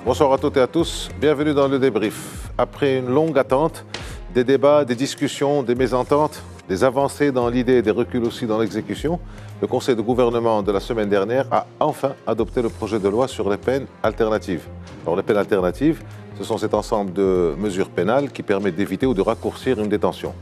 Bonsoir à toutes et à tous, bienvenue dans le débrief. Après une longue attente, des débats, des discussions, des mésententes, des avancées dans l'idée et des reculs aussi dans l'exécution, le Conseil de gouvernement de la semaine dernière a enfin adopté le projet de loi sur les peines alternatives. Alors les peines alternatives, ce sont cet ensemble de mesures pénales qui permettent d'éviter ou de raccourcir une détention.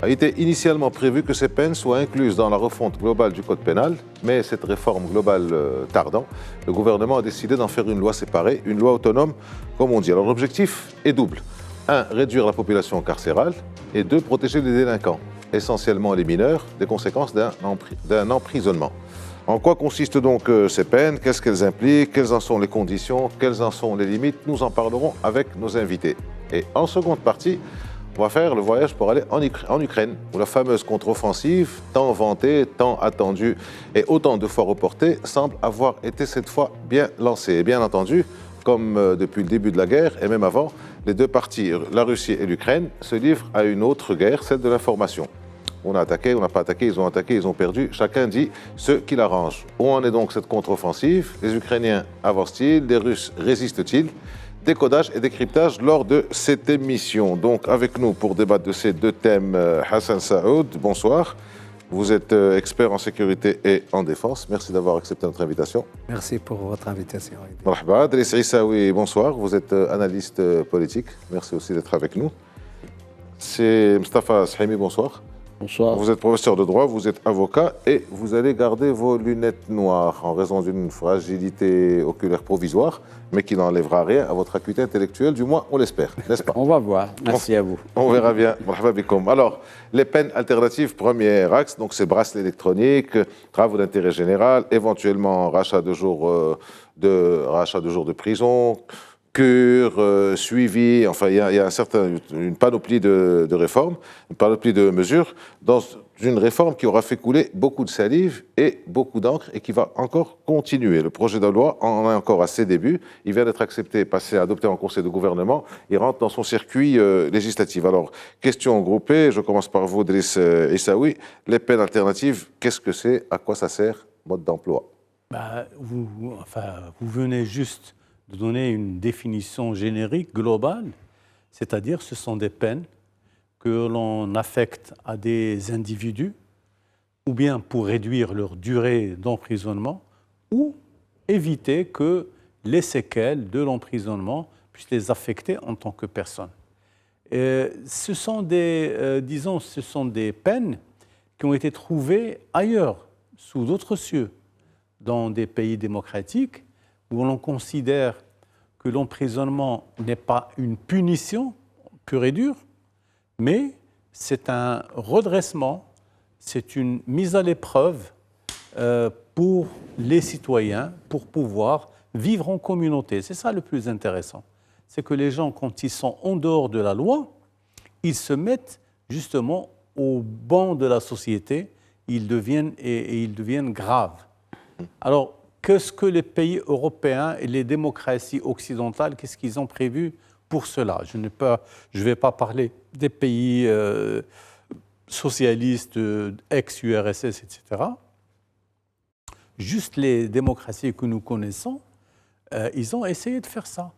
Il était initialement prévu que ces peines soient incluses dans la refonte globale du Code pénal, mais cette réforme globale tardant, le gouvernement a décidé d'en faire une loi séparée, une loi autonome, comme on dit. Alors l'objectif est double. 1. Réduire la population carcérale et 2. Protéger les délinquants, essentiellement les mineurs, des conséquences d'un emprisonnement. En quoi consistent donc ces peines? Qu'est-ce qu'elles impliquent? Quelles en sont les conditions? Quelles en sont les limites? Nous en parlerons avec nos invités. Et en seconde partie, on va faire le voyage pour aller en Ukraine, où la fameuse contre-offensive, tant vantée, tant attendue et autant de fois reportée, semble avoir été cette fois bien lancée. Et bien entendu, comme depuis le début de la guerre, et même avant, les deux parties, la Russie et l'Ukraine, se livrent à une autre guerre, celle de l'information. On a attaqué, on n'a pas attaqué, ils ont perdu, chacun dit ce qui l'arrange. Où en est donc cette contre-offensive? Les Ukrainiens avancent-ils? Les Russes résistent-ils? Décodage et décryptage lors de cette émission. Donc avec nous pour débattre de ces deux thèmes, Hassan Saoud, bonsoir. Vous êtes expert en sécurité et en défense. Merci d'avoir accepté notre invitation. Merci pour votre invitation. Marhaba. Driss Issaoui, bonsoir. Vous êtes analyste politique. Merci aussi d'être avec nous. C'est Mustafa Shahimi, bonsoir. Bonsoir. Vous êtes professeur de droit, vous êtes avocat et vous allez garder vos lunettes noires en raison d'une fragilité oculaire provisoire, mais qui n'enlèvera rien à votre acuité intellectuelle, du moins on l'espère, n'est-ce pas? On va voir. Merci à vous. On verra bien. Alors, les peines alternatives, premier axe, donc c'est bracelet électronique, travaux d'intérêt général, éventuellement rachat de jours de prison, cure, suivi, enfin il y a une panoplie de réformes, une panoplie de mesures dans une réforme qui aura fait couler beaucoup de salive et beaucoup d'encre et qui va encore continuer. Le projet de loi en est encore à ses débuts, il vient d'être accepté, passé, adopté en Conseil de gouvernement, il rentre dans son circuit législatif. Alors, question groupée, je commence par vous, Driss Issaoui, les peines alternatives, qu'est-ce que c'est, à quoi ça sert, mode d'emploi? Vous venez juste de donner une définition générique, globale, c'est-à-dire ce sont des peines que l'on affecte à des individus, ou bien pour réduire leur durée d'emprisonnement, ou éviter que les séquelles de l'emprisonnement puissent les affecter en tant que personne. Ce sont des peines qui ont été trouvées ailleurs, sous d'autres cieux, dans des pays démocratiques, où l'on considère que l'emprisonnement n'est pas une punition pure et dure, mais c'est un redressement, c'est une mise à l'épreuve pour les citoyens, pour pouvoir vivre en communauté. C'est ça le plus intéressant. C'est que les gens, quand ils sont en dehors de la loi, ils se mettent justement au banc de la société, ils deviennent graves. Alors, qu'est-ce que les pays européens et les démocraties occidentales, qu'est-ce qu'ils ont prévu pour cela? Je ne vais pas parler des pays socialistes, ex-URSS, etc. Juste les démocraties que nous connaissons, ils ont essayé de faire ça.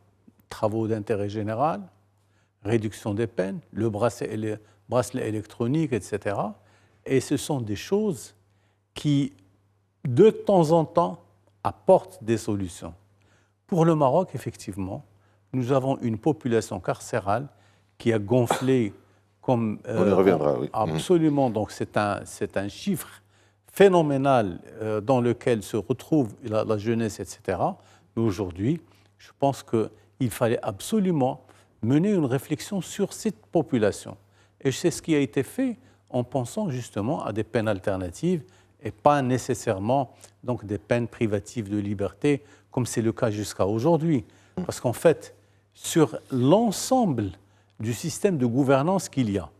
Travaux d'intérêt général, réduction des peines, le bracelet électronique, etc. Et ce sont des choses qui, de temps en temps, apportent des solutions. Pour le Maroc, effectivement, nous avons une population carcérale qui a gonflé comme... On y reviendra, oui. Absolument, donc c'est un chiffre phénoménal dans lequel se retrouve la jeunesse, etc. Mais aujourd'hui, je pense qu'il fallait absolument mener une réflexion sur cette population. Et c'est ce qui a été fait en pensant justement à des peines alternatives et pas nécessairement donc, des peines privatives de liberté, comme c'est le cas jusqu'à aujourd'hui. Parce qu'en fait, sur l'ensemble du système de gouvernance qu'il y a,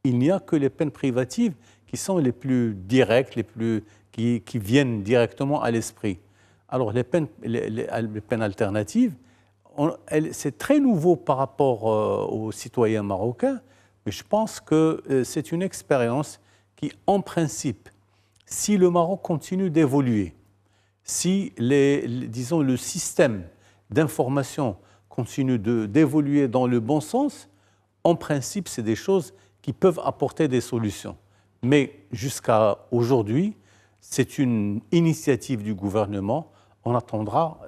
il n'y a que les peines privatives qui sont les plus directes, qui viennent directement à l'esprit. Alors les peines alternatives, c'est très nouveau par rapport aux citoyens marocains, mais je pense que c'est une expérience qui, en principe, si le Maroc continue d'évoluer, si le système d'information continue d'évoluer dans le bon sens, en principe, c'est des choses qui peuvent apporter des solutions. Mais jusqu'à aujourd'hui, c'est une initiative du gouvernement. On attendra,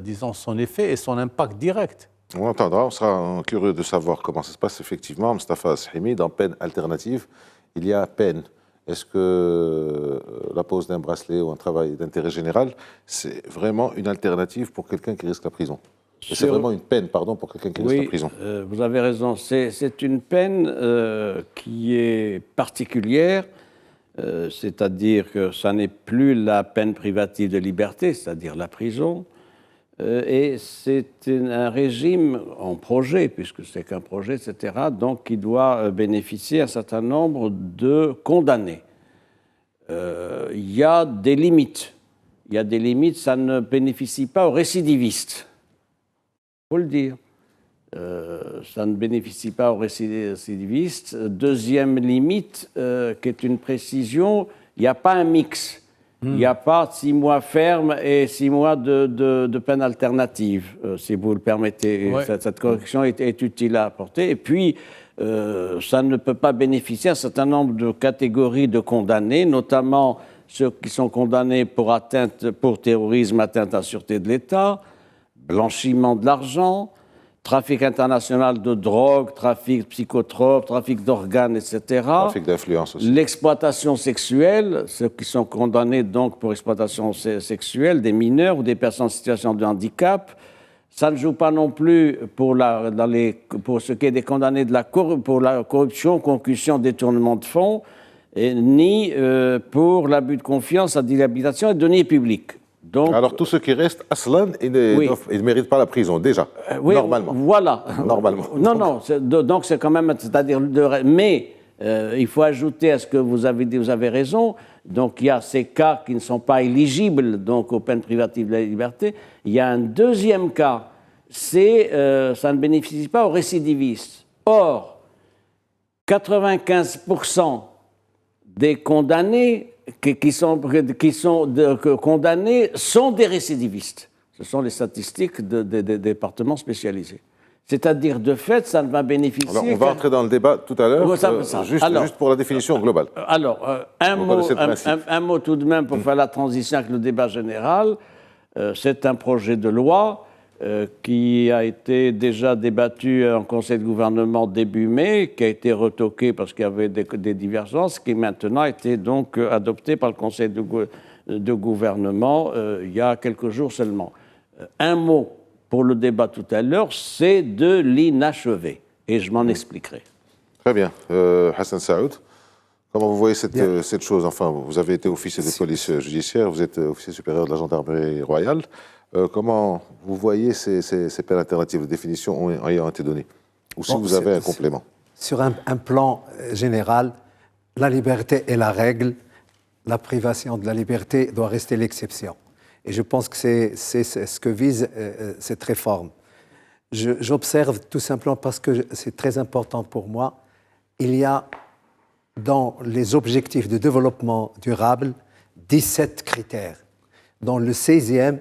disons, son effet et son impact direct. On entendra, on sera curieux de savoir comment ça se passe effectivement. Moustapha Shahimi, dans peine alternative, il y a peine. Est-ce que la pose d'un bracelet ou un travail d'intérêt général, c'est vraiment une alternative pour quelqu'un qui risque la prison? C'est vraiment une peine, pardon, pour quelqu'un qui risque la prison. Vous avez raison. C'est une peine qui est particulière, c'est-à-dire que ça n'est plus la peine privative de liberté, c'est-à-dire la prison, et c'est un régime en projet, puisque c'est qu'un projet, etc., donc qui doit bénéficier à un certain nombre de condamnés. Il y a des limites. Il y a des limites, ça ne bénéficie pas aux récidivistes. Il faut le dire. Ça ne bénéficie pas aux récidivistes. Deuxième limite, qui est une précision, il n'y a pas un mix. Il n'y a pas 6 mois ferme et 6 mois de peine alternative, si vous le permettez. Ouais. Cette correction est utile à apporter. Et puis, ça ne peut pas bénéficier à un certain nombre de catégories de condamnés, notamment ceux qui sont condamnés pour terrorisme, atteinte à la sûreté de l'État, blanchiment de l'argent, trafic international de drogue, trafic psychotrope, trafic d'organes, etc. Trafic d'influence aussi. L'exploitation sexuelle, ceux qui sont condamnés donc pour exploitation sexuelle des mineurs ou des personnes en situation de handicap. Ça ne joue pas non plus pour ce qui est des condamnés pour la corruption, concussion, détournement de fonds, ni pour l'abus de confiance, la dilapidation et deniers publics. Donc, alors, tous ceux qui restent, Aslan, ils ne méritent pas la prison, déjà, normalement. Voilà. Normalement. Non, donc c'est quand même, c'est-à-dire, mais il faut ajouter à ce que vous avez dit, vous avez raison, donc il y a ces cas qui ne sont pas éligibles donc, aux peines privatives de la liberté. Il y a un deuxième cas, c'est ça ne bénéficie pas aux récidivistes. Or, 95% des condamnés qui sont condamnés sont des récidivistes. Ce sont les statistiques des départements spécialisés. C'est-à-dire, de fait, ça ne va bénéficier... Alors, on va entrer dans le débat tout à l'heure, juste pour la définition globale. Alors, un mot tout de même pour faire la transition avec le débat général. C'est un projet de loi qui a été déjà débattu en Conseil de gouvernement début mai, qui a été retoqué parce qu'il y avait des divergences, qui maintenant a été donc adopté par le Conseil de gouvernement il y a quelques jours seulement. Un mot pour le débat tout à l'heure, c'est de l'inachevé, et je m'en expliquerai. Très bien. Hassan Saoud, comment vous voyez cette chose? Enfin, vous avez été officier de police judiciaire, vous êtes officier supérieur de la gendarmerie royale. Comment vous voyez ces peines alternatives de définition ayant été données? Ou si vous avez un complément? Sur un plan général, la liberté est la règle, la privation de la liberté doit rester l'exception. Et je pense que c'est ce que vise cette réforme. J'observe tout simplement parce que c'est très important pour moi, il y a dans les objectifs de développement durable 17 critères, dont le 16e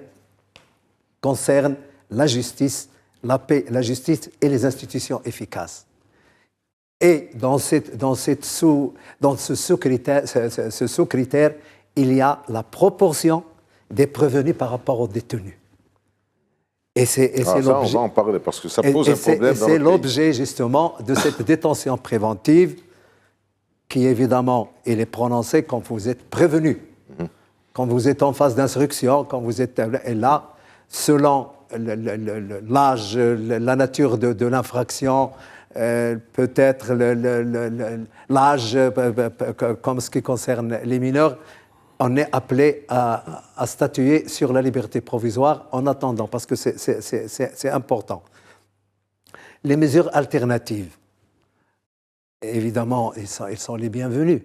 concerne la justice, la paix, la justice et les institutions efficaces. Et dans ce sous-critère, il y a la proportion des prévenus par rapport aux détenus. Et c'est l'objet. On va en parler parce que ça pose un problème. C'est l'objet justement de cette détention préventive qui évidemment elle est prononcée quand vous êtes prévenu, quand vous êtes en phase d'instruction, quand vous êtes là. Selon l'âge, la nature de l'infraction, peut-être l'âge, comme ce qui concerne les mineurs, on est appelé à statuer sur la liberté provisoire en attendant, parce que c'est important. Les mesures alternatives, évidemment, elles sont les bienvenues.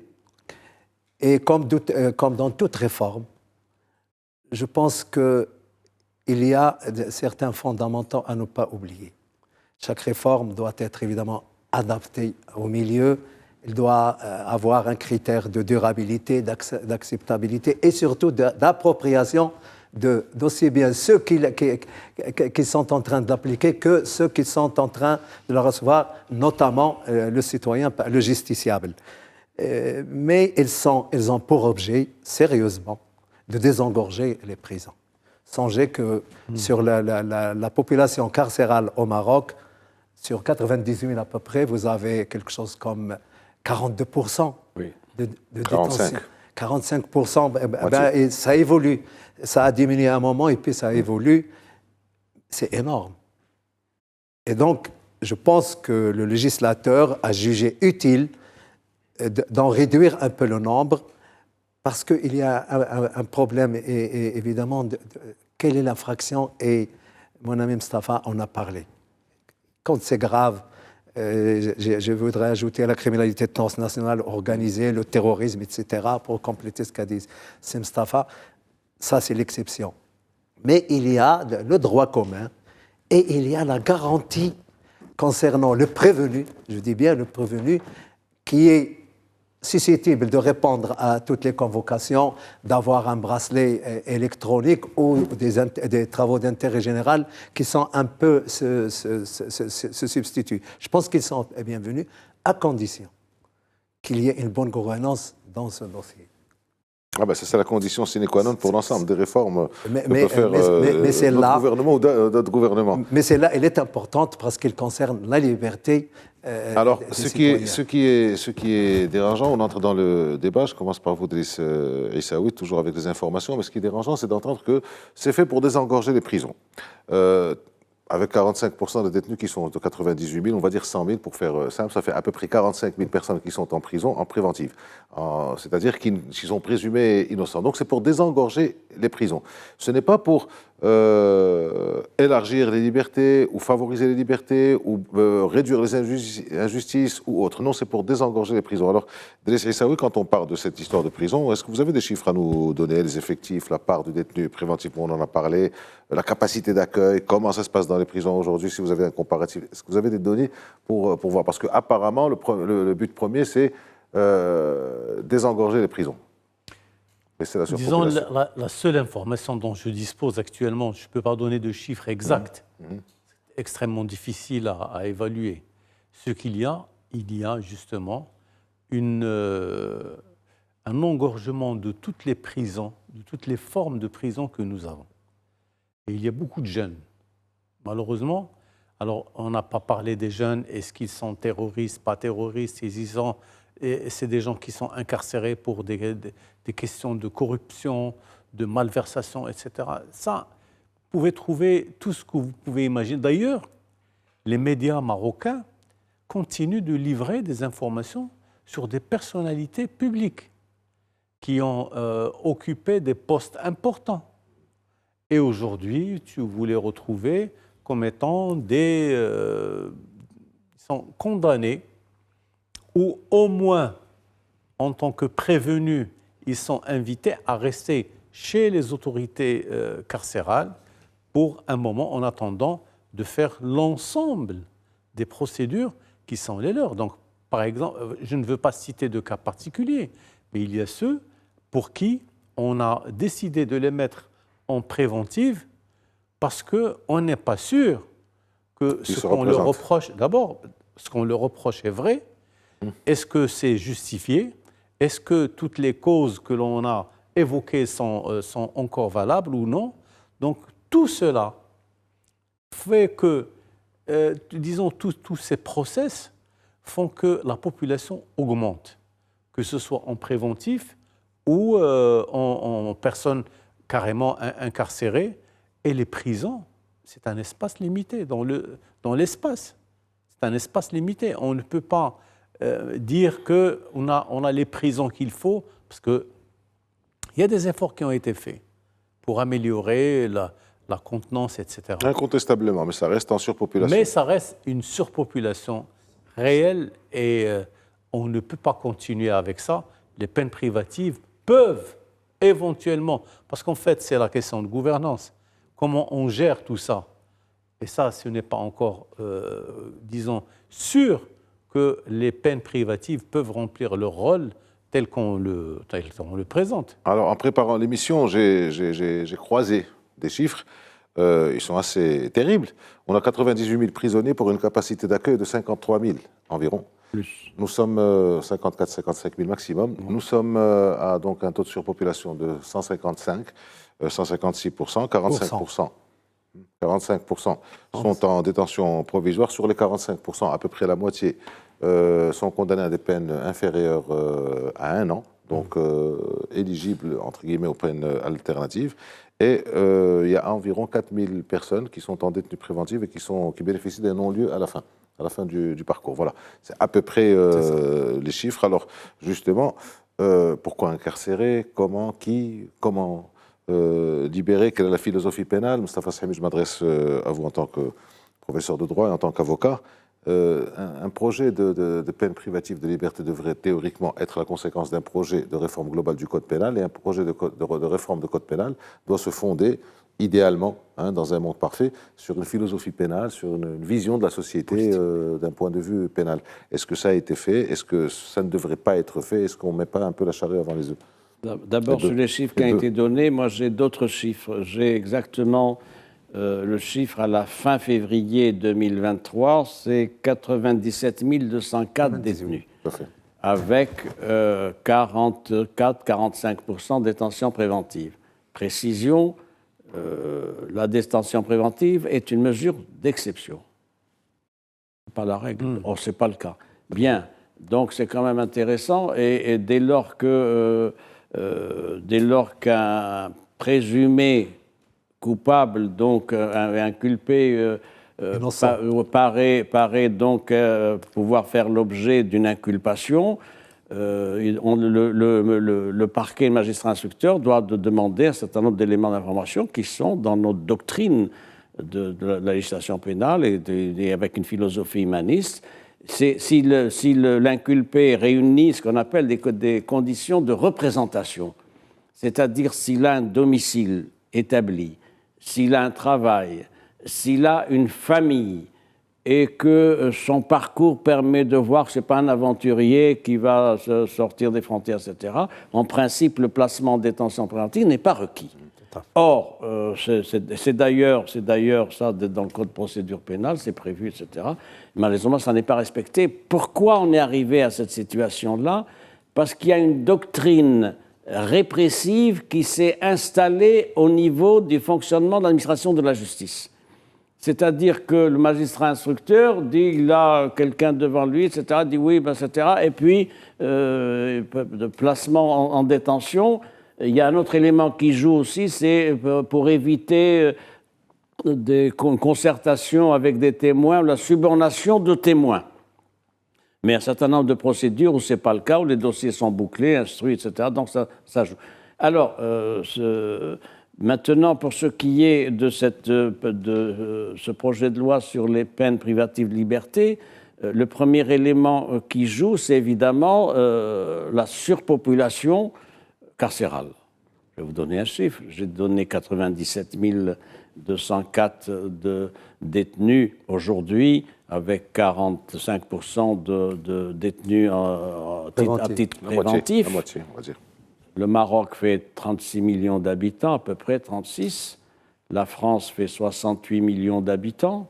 Et comme dans toute réforme, je pense que il y a certains fondamentaux à ne pas oublier. Chaque réforme doit être évidemment adaptée au milieu. Elle doit avoir un critère de durabilité, d'acceptabilité et surtout d'appropriation d'aussi bien ceux qui sont en train de l'appliquer que ceux qui sont en train de le recevoir, notamment le citoyen, le justiciable. Mais ils ont pour objet, sérieusement, de désengorger les prisons. Songez que sur la population carcérale au Maroc, sur 98 000 à peu près, vous avez quelque chose comme 42% de détention. 45%, et ça évolue. Ça a diminué à un moment et puis ça évolue. C'est énorme. Et donc, je pense que le législateur a jugé utile d'en réduire un peu le nombre parce qu'il y a un problème, et évidemment, quelle est l'infraction? Et mon ami Mustapha en a parlé. Quand c'est grave, je voudrais ajouter la criminalité transnationale organisée, le terrorisme, etc., pour compléter ce qu'a dit Mustapha. Ça, c'est l'exception. Mais il y a le droit commun et il y a la garantie concernant le prévenu, je dis bien le prévenu, qui est susceptible de répondre à toutes les convocations, d'avoir un bracelet électronique ou des travaux d'intérêt général qui sont un peu se substituent. Je pense qu'ils sont bienvenus à condition qu'il y ait une bonne gouvernance dans ce dossier. Ah ben c'est la condition sine qua non pour l'ensemble des réformes que peut faire c'est notre là, gouvernement ou d'autres gouvernements. Mais c'est là, elle est importante parce qu'elle concerne la liberté. Alors, ce qui est dérangeant, on entre dans le débat, je commence par vous, Driss Issaoui, toujours avec des informations, mais ce qui est dérangeant, c'est d'entendre que c'est fait pour désengorger les prisons. Avec 45% de détenus qui sont de 98 000, on va dire 100 000 pour faire simple, ça fait à peu près 45 000 personnes qui sont en prison en préventive. C'est-à-dire qu'ils sont présumés innocents. Donc c'est pour désengorger les prisons. Ce n'est pas pour élargir les libertés ou favoriser les libertés ou réduire les injustices ou autres. Non, c'est pour désengorger les prisons. Alors, Driss Issaoui, quand on parle de cette histoire de prison, est-ce que vous avez des chiffres à nous donner, les effectifs, la part du détenu préventif, on en a parlé, la capacité d'accueil, comment ça se passe dans les prisons aujourd'hui, si vous avez un comparatif, est-ce que vous avez des données pour voir? Parce qu'apparemment, le but premier, c'est désengorger les prisons. Disons, la seule information dont je dispose actuellement, je ne peux pas donner de chiffres exacts, c'est extrêmement difficile à évaluer. Ce qu'il y a, il y a justement un engorgement de toutes les prisons, de toutes les formes de prison que nous avons. Et il y a beaucoup de jeunes. Malheureusement, alors on n'a pas parlé des jeunes, est-ce qu'ils sont terroristes, pas terroristes, c'est des gens qui sont incarcérés pour des questions de corruption, de malversation, etc. Ça, vous pouvez trouver tout ce que vous pouvez imaginer. D'ailleurs, les médias marocains continuent de livrer des informations sur des personnalités publiques qui ont occupé des postes importants. Et aujourd'hui, vous les retrouvez comme étant ils sont condamnés, ou au moins, en tant que prévenus, ils sont invités à rester chez les autorités carcérales pour un moment, en attendant de faire l'ensemble des procédures qui sont les leurs. Donc, par exemple, je ne veux pas citer de cas particuliers, mais il y a ceux pour qui on a décidé de les mettre en préventive parce qu'on n'est pas sûr que ce qu'on leur reproche, d'abord, ce qu'on leur reproche est vrai. Est-ce que c'est justifié? Est-ce que toutes les causes que l'on a évoquées sont encore valables ou non? Donc, tout cela fait que, disons, tous ces process font que la population augmente, que ce soit en préventif ou en personnes carrément incarcérées. Et les prisons, c'est un espace limité dans l'espace. C'est un espace limité. On ne peut pas dire qu'on a les prisons qu'il faut, parce qu'il y a des efforts qui ont été faits pour améliorer la contenance, etc. Incontestablement, mais ça reste en surpopulation. Mais ça reste une surpopulation réelle et on ne peut pas continuer avec ça. Les peines privatives peuvent éventuellement, parce qu'en fait, c'est la question de gouvernance. Comment on gère tout ça? Et ça, ce n'est pas encore, disons, sûr que les peines privatives peuvent remplir leur rôle tel qu'on le présente. Alors, en préparant l'émission, j'ai croisé des chiffres. Ils sont assez terribles. On a 98 000 prisonniers pour une capacité d'accueil de 53 000 environ. Plus. Nous sommes 54-55 000 maximum. Nous sommes à donc un taux de surpopulation de 155, 156%, 45%. 45% sont en détention provisoire. Sur les 45%, à peu près la moitié sont condamnés à des peines inférieures à 1 an, donc éligibles, entre guillemets, aux peines alternatives. Et il y a environ 4 000 personnes qui sont en détenue préventive et qui bénéficient d'un non-lieu à la fin du parcours. Voilà, c'est à peu près les chiffres. Alors, justement, pourquoi incarcérer? Comment? Qui? Comment libérer? Quelle est la philosophie pénale? Moustapha Sahimi, je m'adresse à vous en tant que professeur de droit et en tant qu'avocat. Un projet de peine privative de liberté devrait théoriquement être la conséquence d'un projet de réforme globale du code pénal, et un projet de réforme de code pénal doit se fonder, idéalement, dans un monde parfait, sur une philosophie pénale, sur une vision de la société d'un point de vue pénal. Est-ce que ça a été fait? Est-ce que ça ne devrait pas être fait? Est-ce qu'on ne met pas un peu la charrue avant les œufs? D'abord, sur les chiffres qui ont été donnés, moi j'ai d'autres chiffres. J'ai exactement le chiffre à la fin février 2023, c'est 97 204 détenus, avec 44-45% de détention préventive. Précision, la détention préventive est une mesure d'exception. Pas la règle. Or, ce n'est pas le cas. Bien, donc c'est quand même intéressant, et dès lors qu'un présumé coupable, donc inculpé, paraît donc pouvoir faire l'objet d'une inculpation, le parquet et le magistrat instructeur doivent demander un certain nombre d'éléments d'information qui sont dans notre doctrine de la législation pénale et avec une philosophie humaniste. Si l'inculpé réunit ce qu'on appelle des conditions de représentation, c'est-à-dire s'il a un domicile établi, s'il a un travail, s'il a une famille et que son parcours permet de voir que ce n'est pas un aventurier qui va sortir des frontières, etc., en principe, le placement en détention préventive n'est pas requis. Or, c'est d'ailleurs ça, dans le code de procédure pénale, c'est prévu, etc. Malheureusement, ça n'est pas respecté. Pourquoi on est arrivé à cette situation-là? Parce qu'il y a une doctrine répressive qui s'est installée au niveau du fonctionnement de l'administration de la justice. C'est-à-dire que le magistrat instructeur dit, il a quelqu'un devant lui, etc., dit oui, etc., et puis, de placement en détention. Il y a un autre élément qui joue aussi, c'est pour éviter des concertations avec des témoins, la subornation de témoins. Mais un certain nombre de procédures où ce n'est pas le cas, où les dossiers sont bouclés, instruits, etc. Donc ça joue. Alors, maintenant, pour ce qui est de ce projet de loi sur les peines privatives de liberté, le premier élément qui joue, c'est évidemment la surpopulation carcérale. Je vais vous donner un chiffre. J'ai donné 97 204 de détenus aujourd'hui, avec 45% de détenus à titre préventif. La moitié, on va dire. Le Maroc fait 36 millions d'habitants, à peu près 36. La France fait 68 millions d'habitants.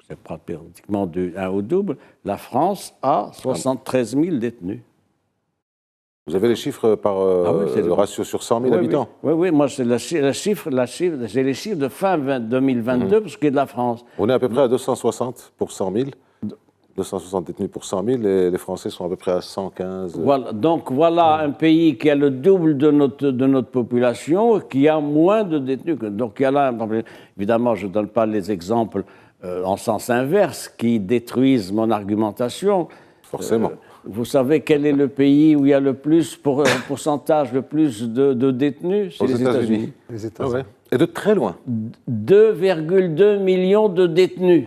C'est pratiquement un au double. La France a 73 000 détenus. Vous avez les chiffres par le ratio sur 100 000 habitants? Oui, moi j'ai les chiffres de fin 2022 pour ce qui est de la France. On est à peu près à 260 pour 100 000. 260 détenus pour 100 000, et les Français sont à peu près à 115. Voilà, donc voilà un pays qui a le double de notre population, qui a moins de détenus. Donc il y a là, évidemment, je ne donne pas les exemples en sens inverse qui détruisent mon argumentation. Forcément. Vous savez quel est le pays où il y a le plus, pourcentage, le plus de détenus? C'est les États-Unis. Les États-Unis. Ah ouais. Et de très loin. 2,2 millions de détenus.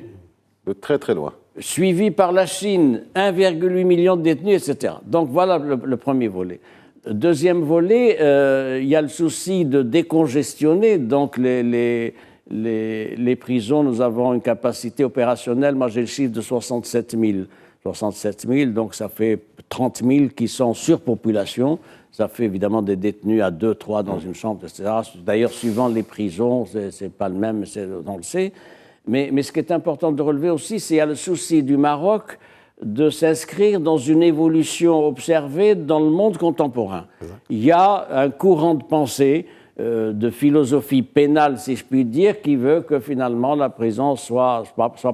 De très très loin. Suivi par la Chine, 1,8 million de détenus, etc. Donc voilà le premier volet. Deuxième volet, il y a le souci de décongestionner donc les prisons. Nous avons une capacité opérationnelle, moi j'ai le chiffre de 67 000. 67 000, donc ça fait 30 000 qui sont surpopulation. Ça fait évidemment des détenus à 2, 3 dans une chambre, etc. D'ailleurs, suivant les prisons, c'est pas le même, on le sait. Mais ce qui est important de relever aussi, c'est qu'il y a le souci du Maroc de s'inscrire dans une évolution observée dans le monde contemporain. Il y a un courant de pensée, de philosophie pénale, si je puis dire, qui veut que finalement la prison soit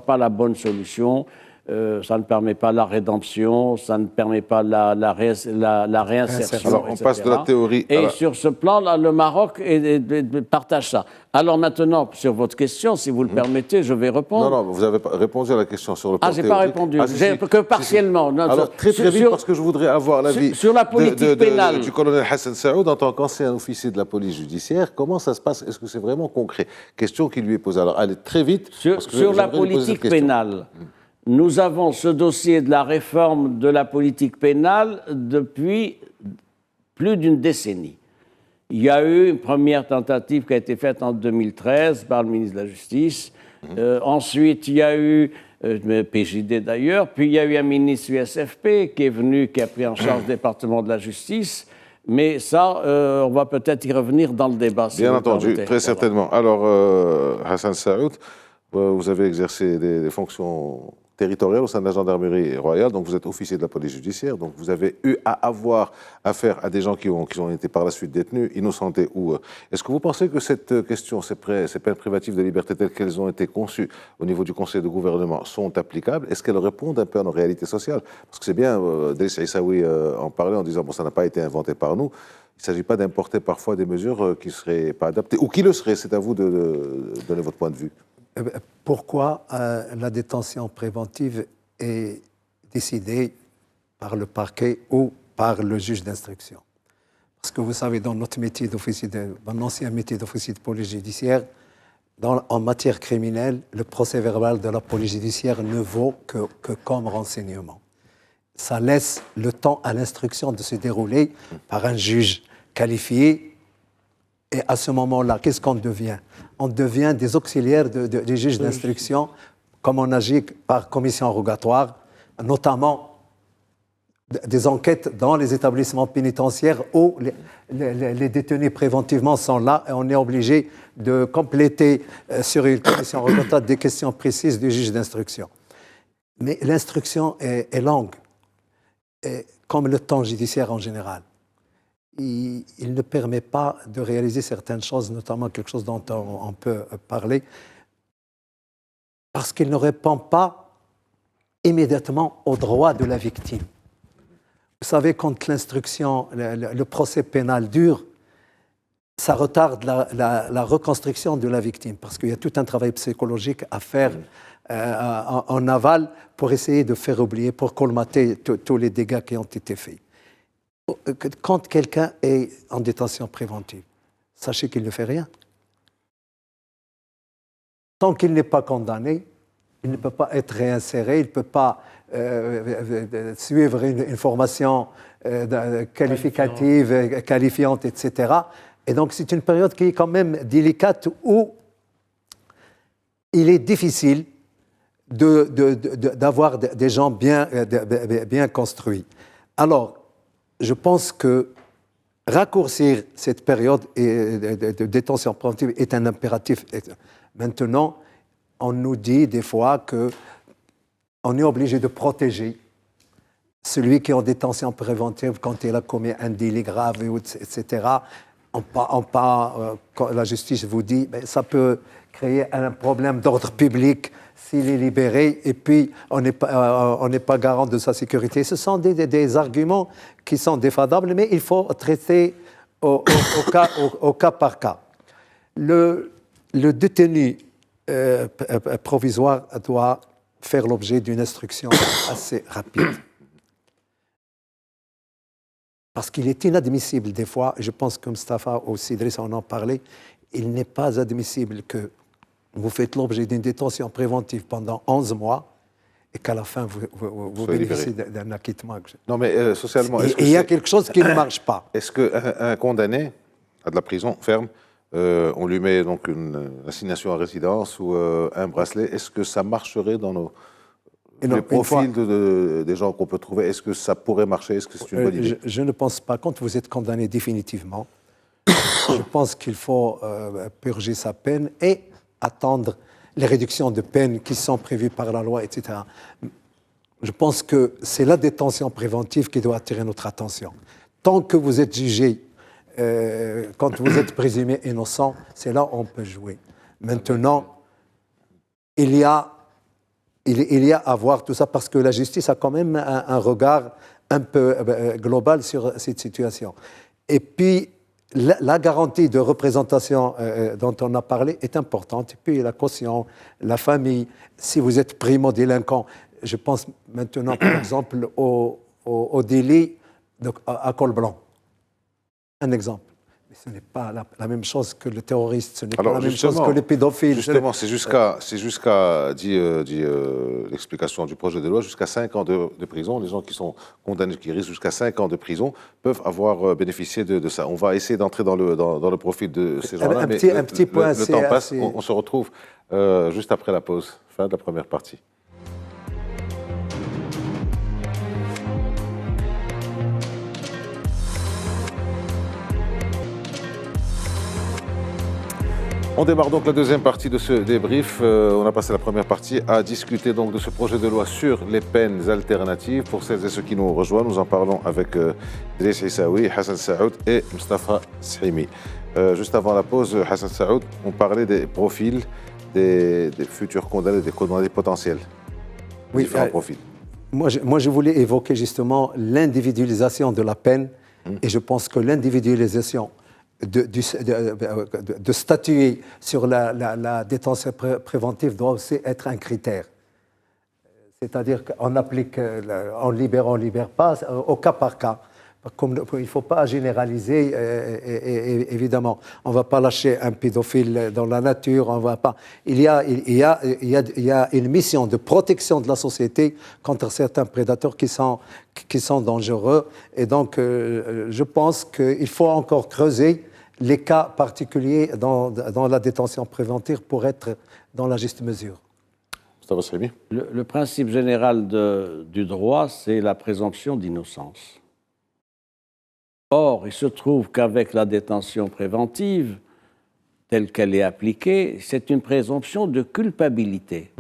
pas la bonne solution. Ça ne permet pas la rédemption, ça ne permet pas la réinsertion. Alors, on passe de la théorie Et sur ce plan-là, le Maroc partage ça. Alors maintenant, sur votre question, si vous le permettez, je vais répondre. Non, vous avez répondu à la question sur le plan théorique. J'ai pas répondu, que partiellement. Non, alors, très vite, parce que je voudrais avoir l'avis sur la politique pénale du colonel Hassan Saoud, en tant qu'ancien officier de la police judiciaire. Comment ça se passe? Est-ce que c'est vraiment concret? Question qui lui est posée. Alors, allez très vite. Sur la politique pénale. Nous avons ce dossier de la réforme de la politique pénale depuis plus d'une décennie. Il y a eu une première tentative qui a été faite en 2013 par le ministre de la Justice. Ensuite, il y a eu PJD d'ailleurs, puis il y a eu un ministre USFP qui est venu, qui a pris en charge le département de la Justice. Mais ça, on va peut-être y revenir dans le débat. Bien entendu, très certainement. Alors, Hassan Saoud, vous avez exercé des fonctions territoriales au sein de la gendarmerie royale, donc vous êtes officier de la police judiciaire, donc vous avez eu à avoir affaire à des gens qui ont été par la suite détenus, innocentés ou... Est-ce que vous pensez que cette question, ces peines privatives de liberté telles qu'elles ont été conçues au niveau du Conseil de gouvernement sont applicables? Est-ce qu'elles répondent un peu à nos réalités sociales? Parce que c'est bien, Driss Aissaoui en parlait en disant, bon, ça n'a pas été inventé par nous. Il ne s'agit pas d'importer parfois des mesures qui ne seraient pas adaptées, ou qui le seraient. C'est à vous de donner votre point de vue. Pourquoi la détention préventive est décidée par le parquet ou par le juge d'instruction? Parce que vous savez, dans notre métier d'officier, mon ancien métier d'officier de police judiciaire, en matière criminelle, le procès verbal de la police judiciaire ne vaut que comme renseignement. Ça laisse le temps à l'instruction de se dérouler par un juge qualifié. Et à ce moment-là, qu'est-ce qu'on devient? On devient des auxiliaires des juges d'instruction, comme on agit par commission rogatoire, notamment des enquêtes dans les établissements pénitentiaires où les détenus préventivement sont là et on est obligé de compléter sur une commission rogatoire des questions précises du juge d'instruction. Mais l'instruction est longue, comme le temps judiciaire en général. Il ne permet pas de réaliser certaines choses, notamment quelque chose dont on peut parler, parce qu'il ne répond pas immédiatement aux droits de la victime. Vous savez, quand l'instruction, le procès pénal dure, ça retarde la reconstruction de la victime, parce qu'il y a tout un travail psychologique à faire en aval pour essayer de faire oublier, pour colmater tous les dégâts qui ont été faits. Quand quelqu'un est en détention préventive, sachez qu'il ne fait rien. Tant qu'il n'est pas condamné, il ne peut pas être réinséré, il ne peut pas suivre une formation qualificative, qualifiante, etc. Et donc c'est une période qui est quand même délicate où il est difficile d'avoir des gens bien construits. Alors, je pense que raccourcir cette période de détention préventive est un impératif. Maintenant, on nous dit des fois qu'on est obligé de protéger celui qui est en détention préventive quand il a commis un délit grave, etc. La justice vous dit que ça peut créer un problème d'ordre public s'il est libéré, et puis on n'est pas garant de sa sécurité. Ce sont des arguments qui sont défendables, mais il faut traiter au cas par cas. Le détenu provisoire doit faire l'objet d'une instruction assez rapide. Parce qu'il est inadmissible des fois, je pense que Mustapha aussi, Driss en a parlé, il n'est pas admissible que vous faites l'objet d'une détention préventive pendant 11 mois et qu'à la fin, vous bénéficiez d'un acquittement. Non, mais socialement... Il y a quelque chose qui ne marche pas. Est-ce qu'un condamné à de la prison ferme, on lui met donc une assignation à résidence ou un bracelet, est-ce que ça marcherait dans les profils des gens qu'on peut trouver, est-ce que ça pourrait marcher? Est-ce que c'est une bonne idée? Je ne pense pas. Quand vous êtes condamné définitivement, je pense qu'il faut purger sa peine et attendre les réductions de peine qui sont prévues par la loi, etc. Je pense que c'est la détention préventive qui doit attirer notre attention. Tant que vous êtes jugé, quand vous êtes présumé innocent, c'est là où on peut jouer. Maintenant, il y a à voir tout ça parce que la justice a quand même un regard un peu global sur cette situation. Et puis, la garantie de représentation dont on a parlé est importante. Et puis, la caution, la famille, si vous êtes primo-délinquant, je pense maintenant, par exemple, au délit à col blanc. Un exemple. Mais ce n'est pas la même chose que le terroriste, ce n'est pas la même chose que les pédophiles. Justement, c'est jusqu'à, dit l'explication du projet de loi, jusqu'à 5 ans de prison. Les gens qui sont condamnés, qui risquent jusqu'à 5 ans de prison, peuvent avoir bénéficié de ça. On va essayer d'entrer dans le profil de ces gens-là, mais un petit point, le temps passe. On se retrouve juste après la pause, fin de la première partie. On démarre donc la deuxième partie de ce débrief. On a passé la première partie à discuter donc de ce projet de loi sur les peines alternatives. Pour celles et ceux qui nous rejoignent, nous en parlons avec Driss Issaoui, Hassan Saoud et Mustafa Shimi. Juste avant la pause, Hassan Saoud, on parlait des profils des futurs condamnés, des condamnés potentiels. Oui, différents profils. Moi, je voulais évoquer justement l'individualisation de la peine et je pense que l'individualisation de statuer sur la détention préventive doit aussi être un critère. C'est-à-dire qu'on applique, on libère pas, au cas par cas. Comme, il ne faut pas généraliser, évidemment. On ne va pas lâcher un pédophile dans la nature. On va pas. Il y a une mission de protection de la société contre certains prédateurs qui sont dangereux. Et donc, je pense qu'il faut encore creuser les cas particuliers dans la détention préventive pour être dans la juste mesure. Le principe général du droit, c'est la présomption d'innocence. Or, il se trouve qu'avec la détention préventive, telle qu'elle est appliquée, c'est une présomption de culpabilité.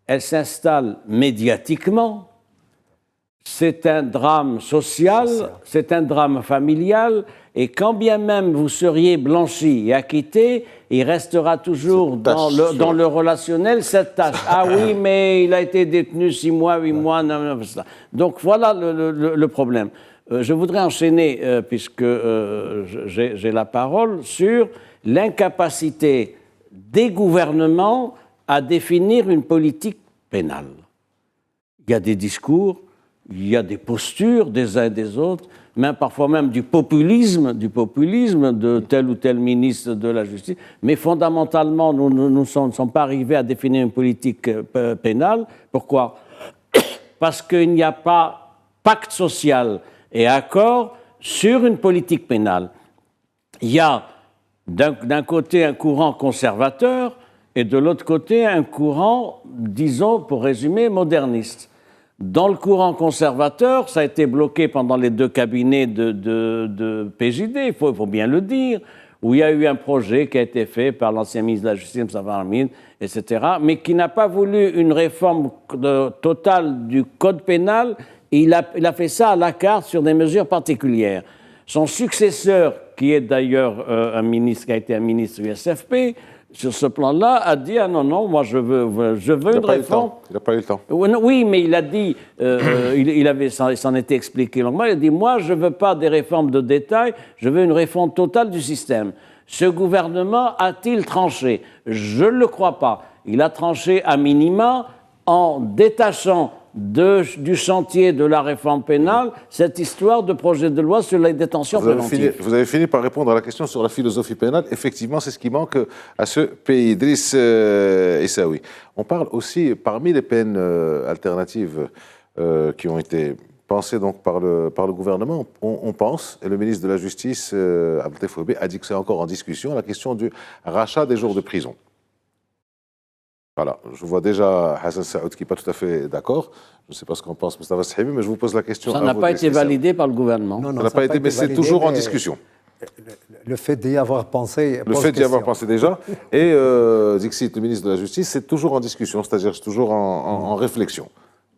Elle s'installe médiatiquement. C'est un drame social, c'est un drame familial, et quand bien même vous seriez blanchi et acquitté, il restera toujours dans le relationnel cette tâche. Ah oui, mais il a été détenu 6 mois, 8 mois, non, donc voilà le problème. Je voudrais enchaîner, puisque j'ai la parole, sur l'incapacité des gouvernements à définir une politique pénale. Il y a des discours, il y a des postures des uns et des autres, même parfois même du populisme de tel ou tel ministre de la Justice. Mais fondamentalement, nous ne sommes pas arrivés à définir une politique pénale. Pourquoi ? Parce qu'il n'y a pas pacte social et accord sur une politique pénale. Il y a d'un côté un courant conservateur et de l'autre côté un courant, disons, pour résumer, moderniste. Dans le courant conservateur, ça a été bloqué pendant les 2 cabinets de PJD, il faut bien le dire, où il y a eu un projet qui a été fait par l'ancien ministre de la Justice, Moussa Amin, etc., mais qui n'a pas voulu une réforme totale du code pénal. Il a fait ça à la carte sur des mesures particulières. Son successeur, qui est d'ailleurs un ministre, qui a été un ministre du SFP, sur ce plan-là, a dit « Ah non, moi je veux une réforme. » Il n'a pas eu le temps. Oui, mais il a dit, il s'en était expliqué longuement, il a dit « Moi, je ne veux pas des réformes de détail, je veux une réforme totale du système. » Ce gouvernement a-t-il tranché? Je ne le crois pas. Il a tranché à minima en détachant du chantier de la réforme pénale cette histoire de projet de loi sur la détention préventive. Vous avez fini par répondre à la question sur la philosophie pénale. Effectivement, c'est ce qui manque à ce pays. Driss Issaoui. On parle aussi, parmi les peines alternatives qui ont été pensées donc par le gouvernement, on pense, et le ministre de la Justice, Abdel Foubé, a dit que c'est encore en discussion, la question du rachat des jours de prison. Voilà, je vois déjà Hassan Saoud qui n'est pas tout à fait d'accord. Je ne sais pas ce qu'en pense Moustapha Sahimi, mais je vous pose la question. Ça n'a pas été validé par le gouvernement. Non, Ça n'a pas été, mais c'est toujours en discussion. Le fait d'y avoir pensé. Le fait d'y avoir pensé déjà. Et Dixit, le ministre de la Justice, c'est toujours en discussion, c'est-à-dire c'est toujours en réflexion.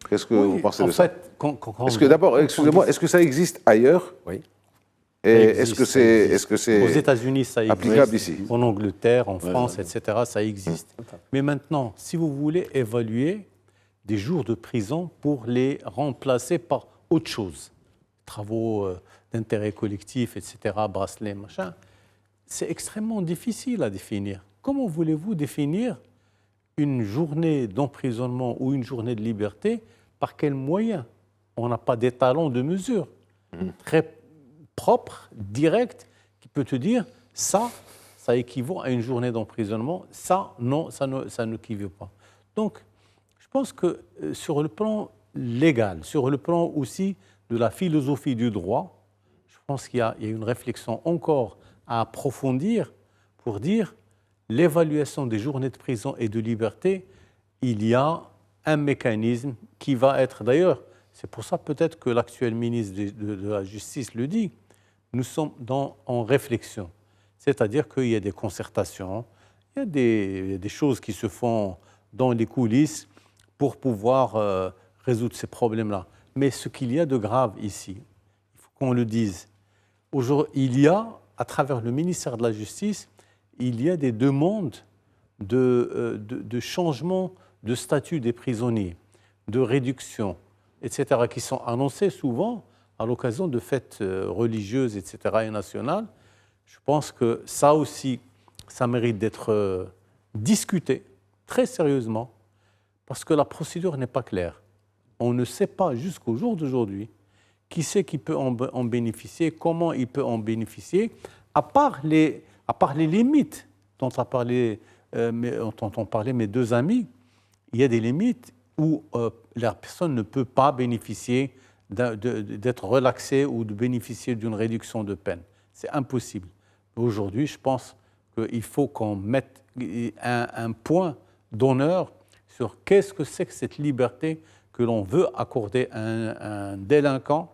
Qu'est-ce que vous pensez de ça? Est-ce que d'abord, excusez-moi, est-ce que ça existe ailleurs? Oui. Et est-ce que c'est aux États-Unis, ça existe. Applicable ici. En Angleterre, en France, etc., ça existe. Mais maintenant, si vous voulez évaluer des jours de prison pour les remplacer par autre chose, travaux d'intérêt collectif, etc., bracelets, machin, c'est extrêmement difficile à définir. Comment voulez-vous définir une journée d'emprisonnement ou une journée de liberté? Par quels moyens? On n'a pas d'étalon de mesure très propre, direct, qui peut te dire ça équivaut à une journée d'emprisonnement, ça, non, ça n'équivaut pas. Donc, je pense que sur le plan légal, sur le plan aussi de la philosophie du droit, je pense qu'il y a une réflexion encore à approfondir pour dire l'évaluation des journées de prison et de liberté, il y a un mécanisme qui va être, d'ailleurs, c'est pour ça peut-être que l'actuel ministre de la Justice le dit, nous sommes en réflexion. C'est-à-dire qu'il y a des concertations, il y a des choses qui se font dans les coulisses pour pouvoir résoudre ces problèmes-là. Mais ce qu'il y a de grave ici, il faut qu'on le dise, il y a, à travers le ministère de la Justice, il y a des demandes de changement de statut des prisonniers, de réduction, etc., qui sont annoncées souvent à l'occasion de fêtes religieuses, etc., et nationales. Je pense que ça aussi, ça mérite d'être discuté très sérieusement, parce que la procédure n'est pas claire. On ne sait pas jusqu'au jour d'aujourd'hui qui c'est qui peut en bénéficier, comment il peut en bénéficier, à part les limites dont ont parlé mes deux amis. Il y a des limites où la personne ne peut pas bénéficier d'être relaxée ou de bénéficier d'une réduction de peine. C'est impossible. Aujourd'hui, je pense qu'il faut qu'on mette un point d'honneur sur qu'est-ce que c'est que cette liberté que l'on veut accorder à un délinquant.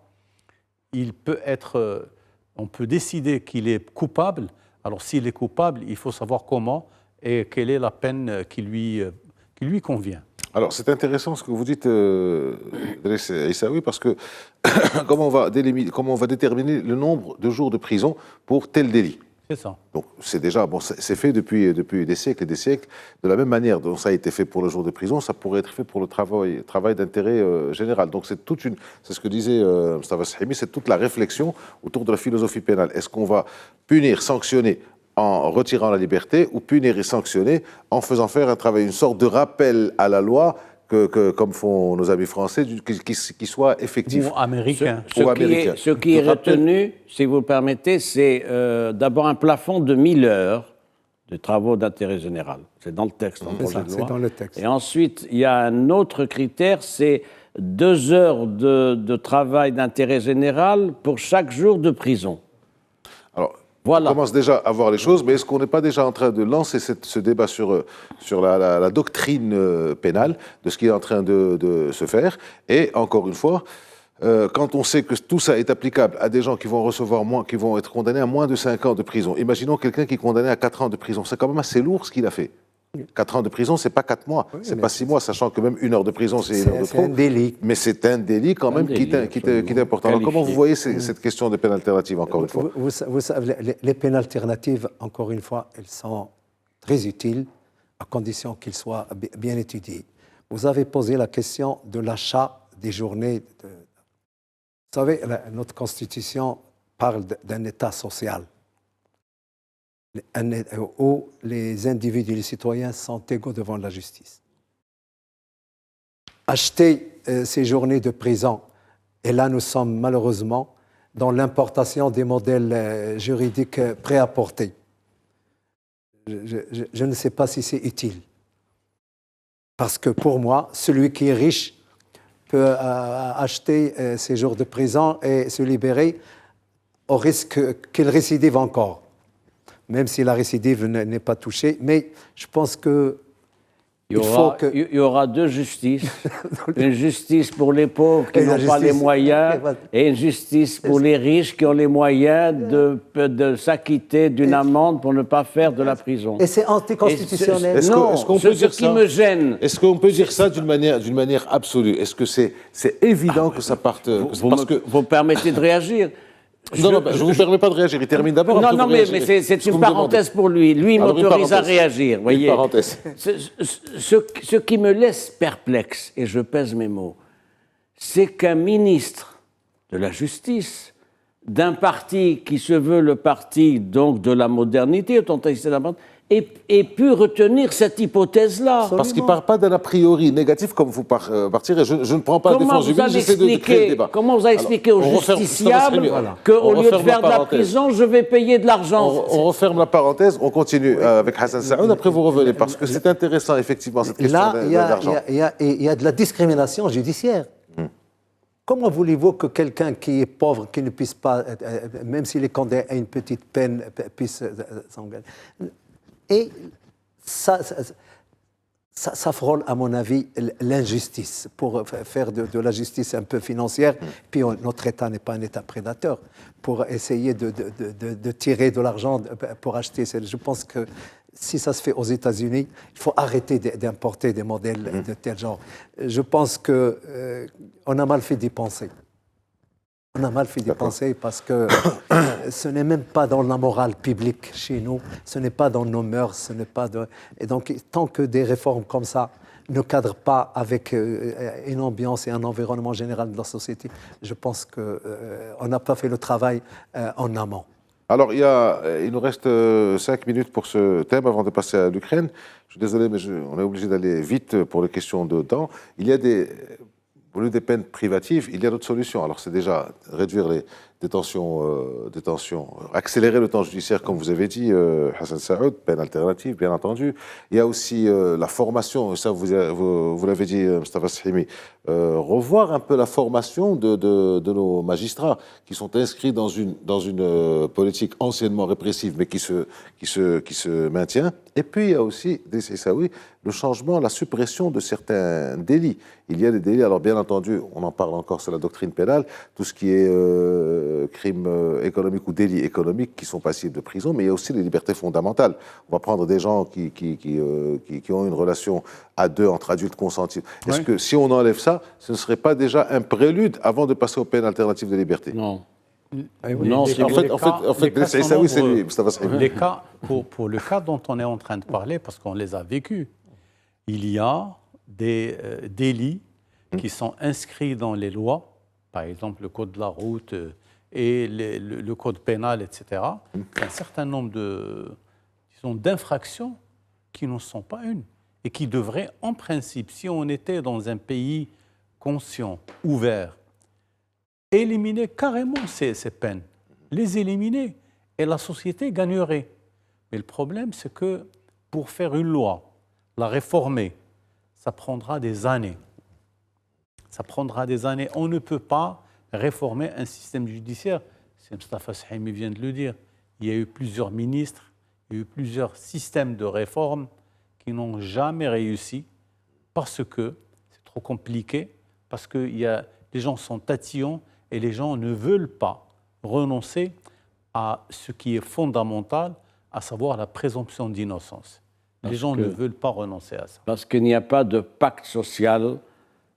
On peut décider qu'il est coupable. Alors, s'il est coupable, il faut savoir comment et quelle est la peine qui lui convient. Alors, c'est intéressant ce que vous dites, Driss Aissaoui, parce que comment on va déterminer le nombre de jours de prison pour tel délit? C'est ça. Donc, c'est déjà, c'est fait depuis des siècles et des siècles. De la même manière dont ça a été fait pour le jour de prison, ça pourrait être fait pour le travail d'intérêt général. Donc, c'est ce que disait Moustapha Sahimi, c'est toute la réflexion autour de la philosophie pénale. Est-ce qu'on va punir, sanctionner en retirant la liberté, ou punir et sanctionner en faisant faire un travail, une sorte de rappel à la loi, comme font nos amis français, qui soit effectif. Ou américain. Ce qui est retenu, si vous le permettez, c'est d'abord un plafond de 1000 heures de travaux d'intérêt général. C'est dans le texte, dans le projet de loi. C'est dans le texte. Et ensuite, il y a un autre critère, c'est 2 heures de travail d'intérêt général pour chaque jour de prison. Alors, voilà. On commence déjà à voir les choses, mais est-ce qu'on n'est pas déjà en train de lancer ce débat sur la doctrine pénale, de ce qui est en train de se faire? Et encore une fois, quand on sait que tout ça est applicable à des gens qui vont qui vont être condamnés à moins de 5 ans de prison, imaginons quelqu'un qui est condamné à 4 ans de prison, c'est quand même assez lourd ce qu'il a fait. 4 ans de prison, c'est pas 4 mois, c'est pas 6 mois, sachant que même 1 heure de prison, c'est 1 heure de trop. C'est un délit. Mais c'est un délit quand même qui est important. Alors comment vous voyez cette question des peines alternatives, encore une fois? Vous savez, les peines alternatives, encore une fois, elles sont très utiles, à condition qu'ils soient bien étudiés. Vous avez posé la question de l'achat des journées. Vous savez, notre Constitution parle d'un État social, où les individus et les citoyens sont égaux devant la justice. Acheter ces journées de prison, et là nous sommes malheureusement dans l'importation des modèles juridiques préapportés. Je ne sais pas si c'est utile. Parce que pour moi, celui qui est riche peut acheter ces jours de prison et se libérer au risque qu'il récidive encore, même si la récidive n'est pas touchée. Mais je pense qu'il Il y aura deux justices. Une justice pour les pauvres qui n'ont pas les moyens et une justice pour les riches qui ont les moyens de s'acquitter d'une amende pour ne pas faire de la prison. Et c'est anticonstitutionnel. Ce qui me gêne... Est-ce qu'on peut dire ça d'une manière absolue? Est-ce que c'est évident que ça parte... Vous me permettez de réagir? Je ne vous permets pas de réagir. Il termine d'abord. Non, mais c'est une parenthèse pour lui. Lui, il m'autorise à réagir. Voyez. Ce qui me laisse perplexe, et je pèse mes mots, c'est qu'un ministre de la Justice, d'un parti qui se veut le parti donc de la modernité, authenticité de la modernité, ait pu retenir cette hypothèse-là. Parce qu'il ne part pas d'un a priori négatif comme vous partirez. Je ne prends pas la défense du ministre, j'essaie de créer le débat. Comment vous allez expliquer aux justiciables qu'au lieu de faire de la prison, je vais payer de l'argent? On referme la parenthèse, on continue avec Hassan Saoud, après vous revenez, parce que c'est intéressant, effectivement, cette question d'argent. Il y a de la discrimination judiciaire. Comment voulez-vous que quelqu'un qui est pauvre, qui ne puisse pas, même s'il est condamné à une petite peine, puisse s'engager? Et ça frôle, à mon avis, l'injustice, pour faire de la justice un peu financière. Puis notre État n'est pas un État prédateur, pour essayer de tirer de l'argent pour acheter. Je pense que si ça se fait aux États-Unis, il faut arrêter d'importer des modèles de tel genre. Je pense qu'on a mal fait d'y penser. On a mal fait d'y penser parce que ce n'est même pas dans la morale publique chez nous, ce n'est pas dans nos mœurs, ce n'est pas de... Et donc, tant que des réformes comme ça ne cadrent pas avec une ambiance et un environnement général de la société, je pense qu'on n'a pas fait le travail en amont. Alors, il nous reste 5 minutes pour ce thème avant de passer à l'Ukraine. Je suis désolé, mais on est obligé d'aller vite pour les questions de temps. Il y a au lieu des peines privatives, il y a d'autres solutions. Alors, c'est déjà réduire les détentions, accélérer le temps judiciaire, comme vous avez dit, Hassan Saoud, peine alternative, bien entendu. Il y a aussi la formation, ça vous l'avez dit, Mustafa Sahimi, revoir un peu la formation de nos magistrats qui sont inscrits dans une politique anciennement répressive, mais qui se maintient. Et puis, il y a aussi, le changement, la suppression de certains délits. Il y a des délits, alors bien entendu, on en parle encore, c'est la doctrine pénale, tout ce qui est crimes économiques ou délits économiques qui sont passibles de prison, mais il y a aussi les libertés fondamentales. On va prendre des gens qui ont une relation à deux entre adultes consentis. Est-ce que si on enlève ça, ce ne serait pas déjà un prélude avant de passer aux peines alternatives de liberté? Non. Non, en fait, c'est lui, Mustafa Sahimi. Les cas, pour le cas dont on est en train de parler, parce qu'on les a vécus, il y a des délits qui sont inscrits dans les lois, par exemple le code de la route et le code pénal, etc. Un certain nombre d'infractions qui ne sont pas une et qui devraient, en principe, si on était dans un pays conscient, ouvert, éliminer carrément ces peines, les éliminer, et la société gagnerait. Mais le problème, c'est que pour faire une loi, la réformer, ça prendra des années. Ça prendra des années. On ne peut pas réformer un système judiciaire. C'est Mustafa Sahimi vient de le dire. Il y a eu plusieurs ministres, il y a eu plusieurs systèmes de réforme qui n'ont jamais réussi parce que c'est trop compliqué, parce que les gens sont tatillons et les gens ne veulent pas renoncer à ce qui est fondamental, à savoir la présomption d'innocence. Les gens ne veulent pas renoncer à ça. Parce qu'il n'y a pas de pacte social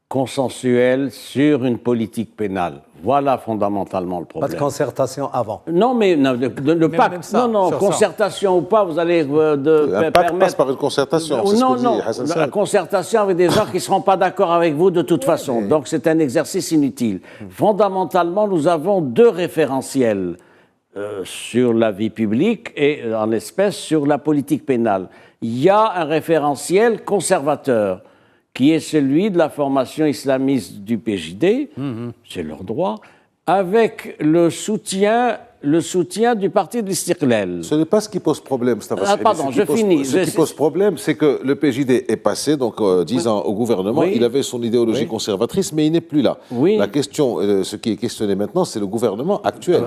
consensuel sur une politique pénale. Voilà fondamentalement le problème. Pas de concertation avant. Non, mais le pacte, ça, concertation ou pas, vous allez un pacte passe par une concertation, c'est non, ce que dit la concertation avec des gens qui ne seront pas d'accord avec vous de toute façon. Donc c'est un exercice inutile. Fondamentalement, nous avons deux référentiels sur la vie publique et en l'espèce sur la politique pénale. Il y a un référentiel conservateur qui est celui de la formation islamiste du PJD, c'est leur droit, avec le soutien du parti de l'Istiqlal. Ce n'est pas ce qui pose problème, pardon, je finis. Ce qui pose problème, c'est que le PJD est passé, donc 10 ans au gouvernement, il avait son idéologie conservatrice, mais il n'est plus là. La question, ce qui est questionné maintenant, c'est le gouvernement actuel,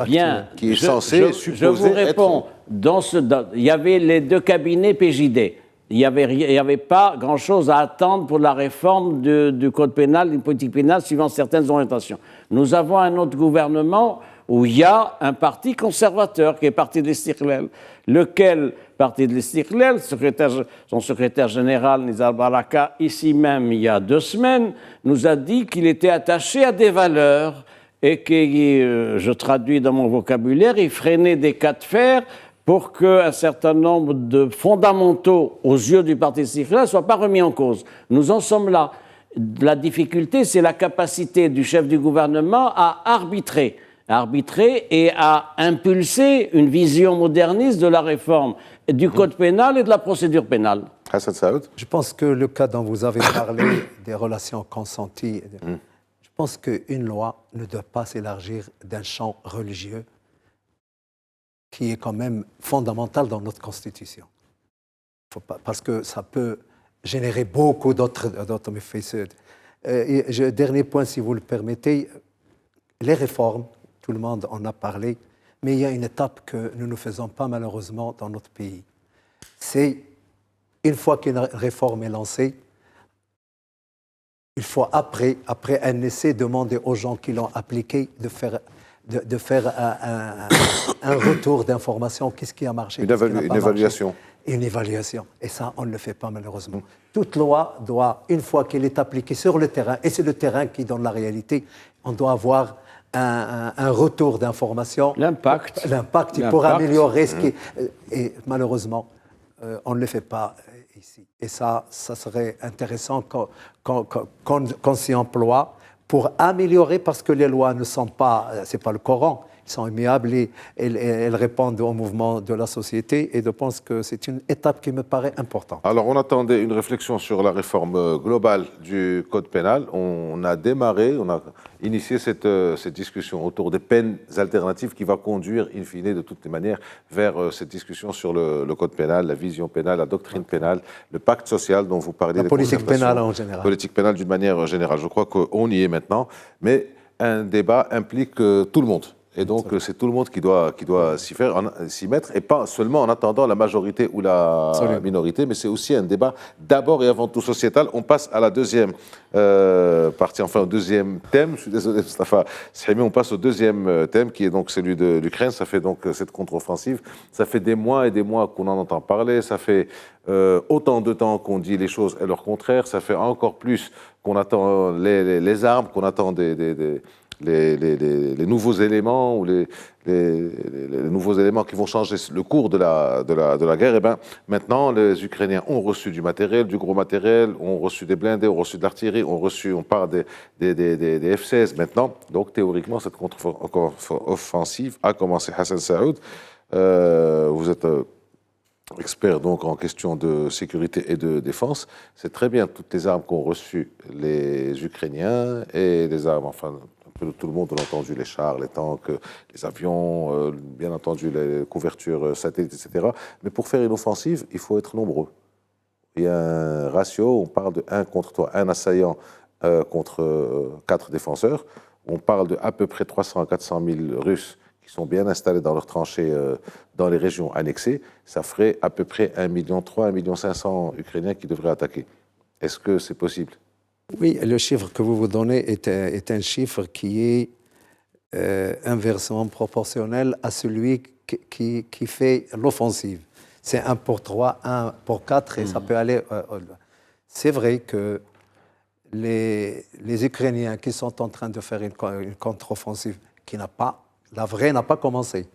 qui est censé supposer je vous réponds. Il y avait les deux cabinets PJD. Il n'y avait pas grand-chose à attendre pour la réforme du code pénal, d'une politique pénale suivant certaines orientations. Nous avons un autre gouvernement où il y a un parti conservateur qui est Parti de l'Istiqlal, lequel Parti de l'Istiqlal, son secrétaire général Nizar Baraka, ici même il y a 2 semaines, nous a dit qu'il était attaché à des valeurs et que, je traduis dans mon vocabulaire, il freinait des cas de fer pour qu'un certain nombre de fondamentaux aux yeux du Parti istiqlal ne soient pas remis en cause. Nous en sommes là. La difficulté, c'est la capacité du chef du gouvernement à arbitrer et à impulser une vision moderniste de la réforme du code pénal et de la procédure pénale. Hassan Saoud. Je pense que le cas dont vous avez parlé, des relations consenties, je pense qu'une loi ne doit pas s'élargir d'un champ religieux qui est quand même fondamental dans notre Constitution. Parce que ça peut générer beaucoup d'autres méfaits. Dernier point, si vous le permettez, les réformes, tout le monde en a parlé, mais il y a une étape que nous ne faisons pas malheureusement dans notre pays. C'est, une fois qu'une réforme est lancée, il faut après un essai, demander aux gens qui l'ont appliquée de faire un retour d'information. Qu'est-ce qui a marché? Une évaluation. Une évaluation. Et ça, on ne le fait pas malheureusement. Toute loi doit, une fois qu'elle est appliquée sur le terrain, et c'est le terrain qui donne la réalité, on doit avoir un retour d'information. L'impact pour améliorer ce qui est... Et malheureusement, on ne le fait pas ici. Et ça serait intéressant qu'on s'y emploie pour améliorer, parce que les lois ne sont pas... c'est pas le Coran. Ils sont immuables et elles répondent au mouvement de la société, et je pense que c'est une étape qui me paraît importante. Alors, on attendait une réflexion sur la réforme globale du code pénal. On a initié cette discussion autour des peines alternatives qui va conduire, in fine, de toutes les manières, vers cette discussion sur le code pénal, la vision pénale, la doctrine pénale, le pacte social dont vous parlez. La politique pénale en général. Politique pénale d'une manière générale. Je crois qu'on y est maintenant, mais un débat implique tout le monde. Et donc, c'est tout le monde qui doit s'y mettre, et pas seulement en attendant la majorité ou la minorité, mais c'est aussi un débat d'abord et avant tout sociétal. On passe à la deuxième partie, enfin au deuxième thème. Je suis désolé, Mustafa Sahimi, on passe au deuxième thème, qui est donc celui de l'Ukraine. Ça fait donc cette contre-offensive. Ça fait des mois et des mois qu'on en entend parler. Ça fait autant de temps qu'on dit les choses et leur contraire. Ça fait encore plus qu'on attend les armes, qu'on attend les nouveaux éléments ou les nouveaux éléments qui vont changer le cours de la guerre. Et bien, maintenant, les Ukrainiens ont reçu du matériel, du gros matériel, ont reçu des blindés, ont reçu de l'artillerie, on parle des F-16 maintenant. Donc, théoriquement, cette contre-offensive a commencé. Hassan Saoud, vous êtes expert donc en question de sécurité et de défense. C'est très bien toutes les armes qu'ont reçues les Ukrainiens et les armes, enfin, tout le monde a entendu, les chars, les tanks, les avions, bien entendu les couvertures satellites, etc. Mais pour faire une offensive, il faut être nombreux. Il y a un ratio, on parle de 1 contre 3, un assaillant contre 4 défenseurs. On parle de à peu près 300 à 400 000 Russes qui sont bien installés dans leurs tranchées dans les régions annexées. Ça ferait à peu près 1,3 million, 1,5 million Ukrainiens qui devraient attaquer. Est-ce que c'est possible ? Oui, le chiffre que vous vous donnez est un chiffre qui est inversement proportionnel à celui qui fait l'offensive. C'est 1 pour 3, 1 pour 4, et ça peut aller... c'est vrai que les Ukrainiens qui sont en train de faire une contre-offensive, la vraie n'a pas commencé.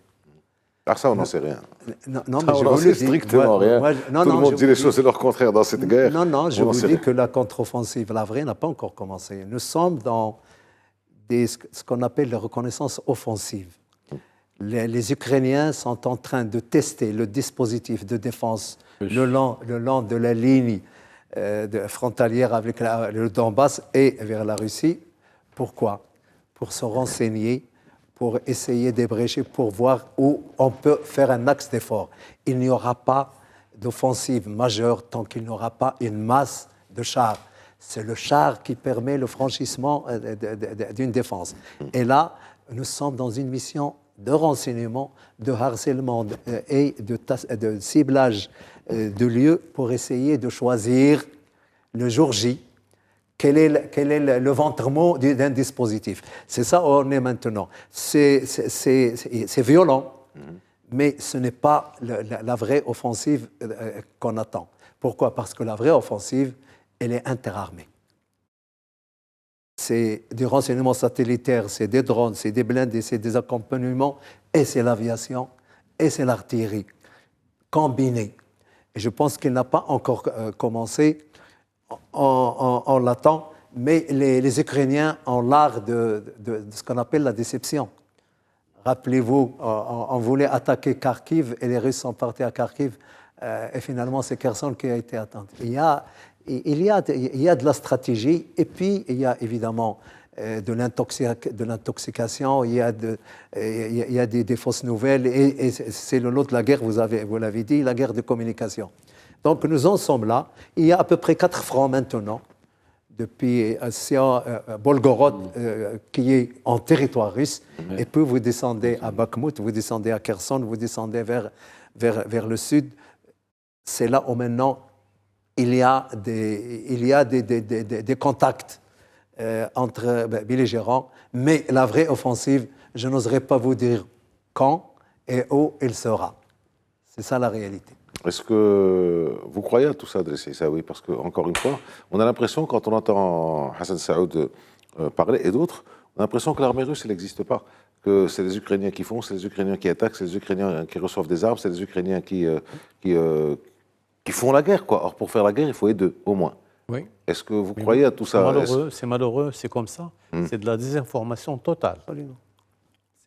Ah, ça, on n'en sait rien. Non, mais je vous le dis. Strictement rien. Tout le monde dit les choses et leur contraire dans cette guerre. Non, je vous dis que la contre-offensive, la vraie, n'a pas encore commencé. Nous sommes dans ce qu'on appelle la reconnaissance offensive. Les Ukrainiens sont en train de tester le dispositif de défense le long de la ligne frontalière avec le Donbass et vers la Russie. Pourquoi ? Pour se renseigner, pour essayer d'ébrécher, pour voir où on peut faire un axe d'effort. Il n'y aura pas d'offensive majeure tant qu'il n'y aura pas une masse de chars. C'est le char qui permet le franchissement d'une défense. Et là, nous sommes dans une mission de renseignement, de harcèlement et de ciblage de lieux pour essayer de choisir le jour J quel est le ventre mot d'un dispositif. C'est ça où on est maintenant. C'est violent, mais ce n'est pas la vraie offensive qu'on attend. Pourquoi? Parce que la vraie offensive, elle est interarmée. C'est du renseignement satellitaire, c'est des drones, c'est des blindés, c'est des accompagnements, et c'est l'aviation, et c'est l'artillerie, combinée. Et je pense qu'il n'a pas encore commencé, on l'attend, mais les Ukrainiens ont l'art de ce qu'on appelle la déception. Rappelez-vous, on voulait attaquer Kharkiv, et les Russes sont partis à Kharkiv, et finalement, c'est Kherson qui a été atteint. Il y a de la stratégie, et puis il y a évidemment de l'intoxication, il y a des fausses nouvelles, et c'est le lot de la guerre, vous l'avez dit, la guerre de communication. Donc nous en sommes là. Il y a à peu près 4 fronts maintenant, depuis Bolgorod, qui est en territoire russe, et puis vous descendez à Bakhmut, vous descendez à Kherson, vous descendez vers le sud. C'est là où maintenant il y a des contacts entre belligérants, mais la vraie offensive, je n'oserais pas vous dire quand et où elle sera. C'est ça la réalité. Est-ce que vous croyez à tout ça, Dressi Issaoui? Parce qu'encore une fois, on a l'impression, quand on entend Hassan Saoud parler et d'autres, on a l'impression que l'armée russe, elle n'existe pas. Que c'est les Ukrainiens qui font, c'est les Ukrainiens qui attaquent, c'est les Ukrainiens qui reçoivent des armes, c'est les Ukrainiens qui font la guerre, quoi. Or, pour faire la guerre, il faut être deux, au moins. Oui. Est-ce que vous croyez à tout ça? C'est malheureux, c'est comme ça. C'est de la désinformation totale. Absolument.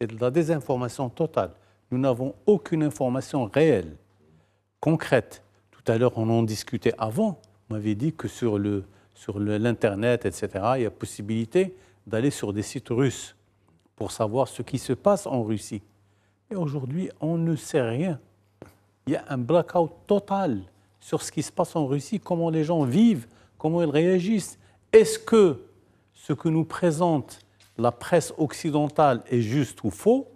C'est de la désinformation totale. Nous n'avons aucune information réelle, concrète. Tout à l'heure, on en discutait avant. On m'avait dit que sur l'Internet, etc., il y a possibilité d'aller sur des sites russes pour savoir ce qui se passe en Russie. Et aujourd'hui, on ne sait rien. Il y a un blackout total sur ce qui se passe en Russie, comment les gens vivent, comment ils réagissent. Est-ce que ce que nous présente la presse occidentale est juste ou faux?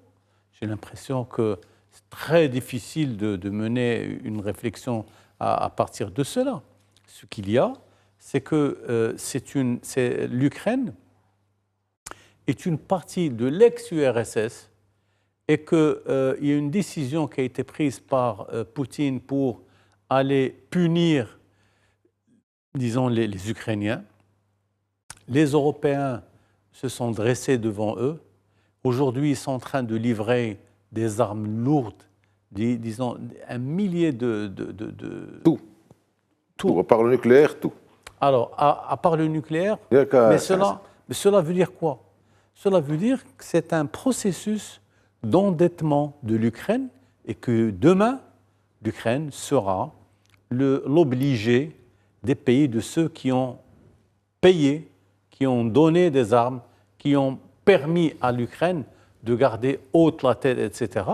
J'ai l'impression que c'est très difficile de mener une réflexion à partir de cela. Ce qu'il y a, c'est que l'Ukraine est une partie de l'ex-URSS et qu'il y a une décision qui a été prise par Poutine pour aller punir, disons, les Ukrainiens. Les Européens se sont dressés devant eux. Aujourd'hui, ils sont en train de livrer des armes lourdes, disons, un millier de... Tout. À part le nucléaire, tout. Alors, à part le nucléaire, mais cela veut dire quoi? Cela veut dire que c'est un processus d'endettement de l'Ukraine et que demain, l'Ukraine sera l'obligé des pays, de ceux qui ont payé, qui ont donné des armes, qui ont permis à l'Ukraine de garder haute la tête, etc.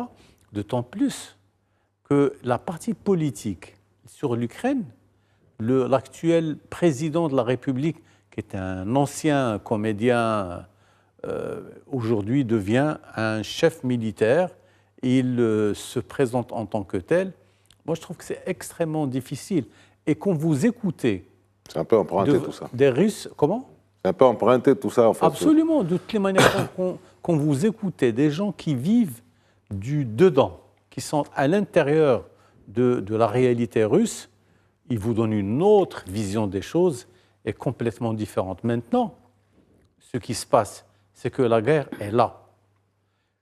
D'autant plus que la partie politique sur l'Ukraine, l'actuel président de la République, qui est un ancien comédien, aujourd'hui devient un chef militaire. Il se présente en tant que tel. Moi, je trouve que c'est extrêmement difficile. Et quand vous écoutez... C'est un peu emprunté tout ça. Des Russes, comment? C'est un peu emprunté tout ça, en fait. Absolument. De toutes les manières, quand vous écoutez des gens qui vivent du dedans, qui sont à l'intérieur de la réalité russe, ils vous donnent une autre vision des choses et complètement différente. Maintenant, ce qui se passe, c'est que la guerre est là.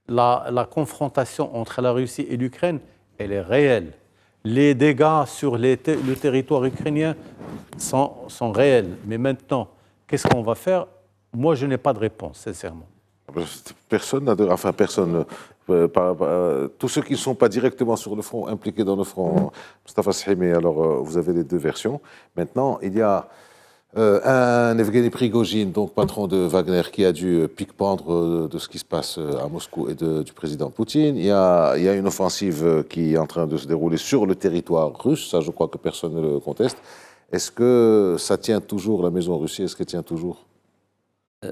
La confrontation entre la Russie et l'Ukraine, elle est réelle. Les dégâts sur le territoire ukrainien sont réels. Mais maintenant, qu'est-ce qu'on va faire? Moi, je n'ai pas de réponse, sincèrement. Personne n'a tous ceux qui ne sont pas directement sur le front, impliqués dans le front, Mustafa Sahimi, alors vous avez les deux versions. Maintenant, il y a un Evgeny Prigojine, donc patron de Wagner, qui a dû pique-pendre de ce qui se passe à Moscou et du président Poutine. Il y a une offensive qui est en train de se dérouler sur le territoire russe, ça je crois que personne ne le conteste. Est-ce que ça tient toujours, la maison Russie, est-ce qu'elle tient toujours?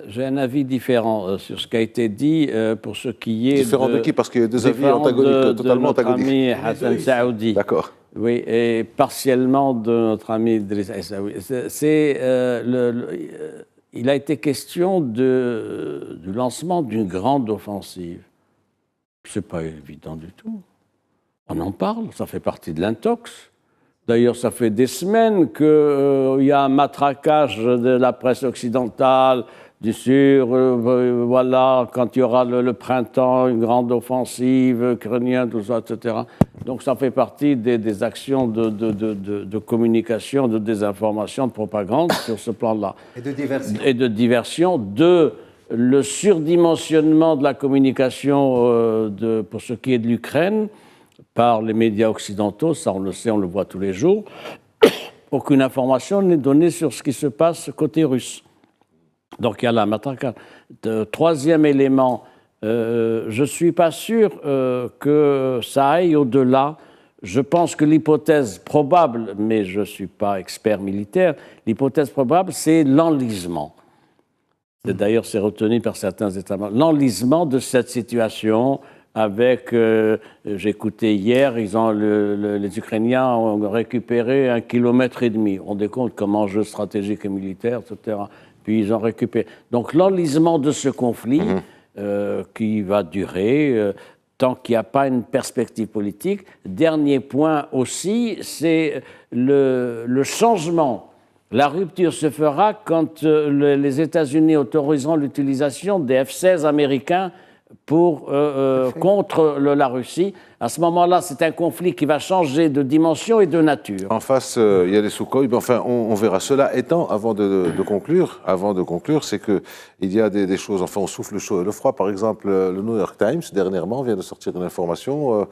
J'ai un avis différent sur ce qui a été dit pour ce qui est Différent de qui? Parce qu'il y a des avis antagoniques, totalement antagoniques. De notre ami Hassan Saoudi. D'accord. Oui, et partiellement de notre ami Idriss Essaoui. Il a été question du lancement d'une grande offensive. Ce n'est pas évident du tout. On en parle, ça fait partie de l'intox. D'ailleurs, ça fait des semaines qu'il y a un matraquage de la presse occidentale, voilà, quand il y aura le printemps, une grande offensive, ukrainienne, tout ça, etc. Donc ça fait partie des actions de communication, de désinformation, de propagande sur ce plan-là. Et de diversion. Et de diversion, le surdimensionnement de la communication pour ce qui est de l'Ukraine par les médias occidentaux, ça on le sait, on le voit tous les jours. Aucune information n'est donnée sur ce qui se passe côté russe. Donc il y a la matraquage. Troisième élément, je ne suis pas sûr que ça aille au-delà. Je pense que l'hypothèse probable, mais je ne suis pas expert militaire, l'hypothèse probable, c'est l'enlisement. D'ailleurs, c'est retenu par certains États membres. L'enlisement de cette situation avec, j'écoutais hier, les Ukrainiens ont récupéré 1,5 km. On rendez compte comme enjeu stratégique et militaire, etc. Puis ils ont récupéré. Donc l'enlisement de ce conflit qui va durer tant qu'il n'y a pas une perspective politique. Dernier point aussi, c'est le changement. La rupture se fera quand les États-Unis autoriseront l'utilisation des F-16 américains contre la Russie. À ce moment-là, c'est un conflit qui va changer de dimension et de nature. En face, il y a les Sukhoi, mais enfin, on verra. Cela étant, avant de conclure, c'est qu'il y a des choses, enfin, on souffle le chaud et le froid. Par exemple, le New York Times, dernièrement, vient de sortir une information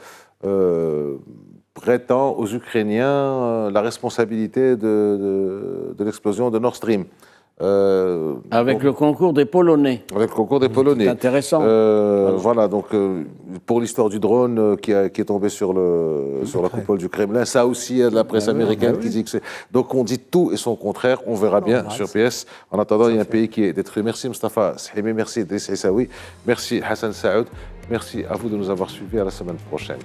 prêtant aux Ukrainiens la responsabilité de l'explosion de Nord Stream. Avec le concours des Polonais. Avec le concours des Polonais. C'est intéressant. Voilà, donc pour l'histoire du drone qui est tombé sur la coupole du Kremlin, ça aussi, il y a de la presse américaine qui dit que c'est... Donc on dit tout et son contraire, on verra bien sur PS. En attendant, il y a un pays qui est détruit. Merci Mustafa Sahimi, merci Idriss Essaoui, merci Hassan Saoud, merci à vous de nous avoir suivis, à la semaine prochaine.